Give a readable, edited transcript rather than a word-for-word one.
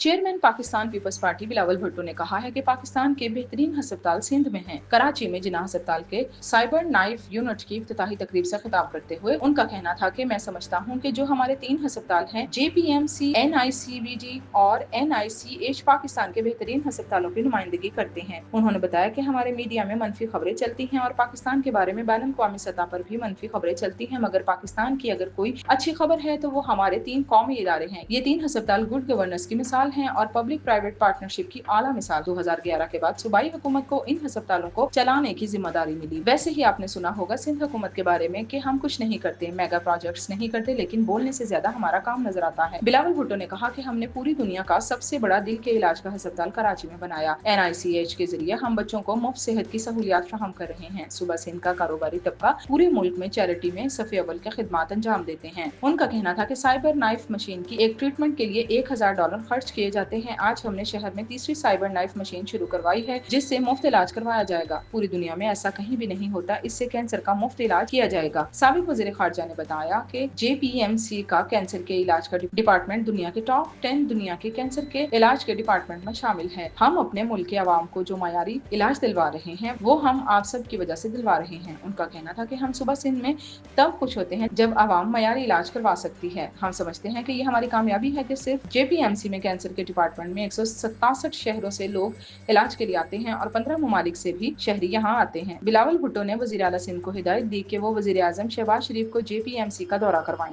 Chairman Pakistan Peoples Party Bilawal Bhutto ने कहा है कि पाकिस्तान के बेहतरीन अस्पताल सिंध में हैं। कराची में जिन्ना अस्पताल के साइबर नाइफ यूनिट की इफ्तिताही तकरीब से खिताब करते हुए उनका कहना था कि मैं समझता हूं कि जो हमारे 3 अस्पताल हैं, JPMC, NICVD और NICH, पाकिस्तान के बेहतरीन अस्पतालों की नुमाइंदगी करते हैं। उन्होंने बताया कि हमारे मीडिया में मनफी खबरें चलती हैं और पाकिस्तान के बारे में बैनुल-अक़वामी सतह पर भी मनफी खबरें चलती हैं, मगर पाकिस्तान की अगर कोई अच्छी खबर है तो वो हमारे 3 कौमी इदारे हैं। ये 3 अस्पताल गुड गवर्नेंस की मिसाल हैं और पब्लिक प्राइवेट पार्टनरशिप की आला मिसाल। 2011 के बाद सूबाई हुकूमत को इन अस्पतालों को चलाने की जिम्मेदारी मिली। वैसे ही आपने सुना होगा सिंध हुकूमत के बारे में कि हम कुछ नहीं करते, मेगा प्रोजेक्ट्स नहीं करते, लेकिन बोलने से ज्यादा हमारा काम नजर आता है। बिलावल भुट्टो ने कहा कि हमने पूरी दुनिया का सबसे बड़ा दिल के इलाज का अस्पताल कराची में बनाया। NICH के जरिए हम बच्चों को मुफ्त सेहत की सहूलियात फराहम कर रहे हैं। सुबह सिंध का कारोबारी तबका पूरे मुल्क में चैरिटी में सफ़े अव्वल के खिदमात अंजाम देते हैं। उनका कहना था कि साइबर नाइफ मशीन की एक ट्रीटमेंट के लिए $1000 खर्च किए जाते हैं। आज हमने शहर में तीसरी साइबर नाइफ मशीन शुरू करवाई है जिससे मुफ्त इलाज करवाया जाएगा। पूरी दुनिया में ऐसा कहीं भी नहीं होता, इससे कैंसर का मुफ्त इलाज किया जाएगा। साबिक वज़ीर ख़ारजा ने बताया कि JPMC का कैंसर के इलाज का डिपार्टमेंट दुनिया के टॉप 10 दुनिया के कैंसर के इलाज के डिपार्टमेंट में शामिल है। हम अपने मुल्क के अवाम को जो मयारी इलाज दिलवा रहे हैं वो हम आप सब की वजह से दिलवा रहे हैं। उनका कहना था कि हम सुबह सिंध में तब खुश होते हैं जब अवाम मयारी इलाज करवा सकती है। हम समझते हैं कि ये हमारी कामयाबी है कि सिर्फ JPMC में कैंसर के डिपार्टमेंट में 167 शहरों से लोग इलाज के लिए आते हैं और 15 ममालिक से भी शहरी यहाँ आते हैं। बिलावल भुट्टो ने वज़ीर आला सिंध को हिदायत दी कि वो वज़ीर आज़म शहबाज शरीफ को JPMC का दौरा करवाएं।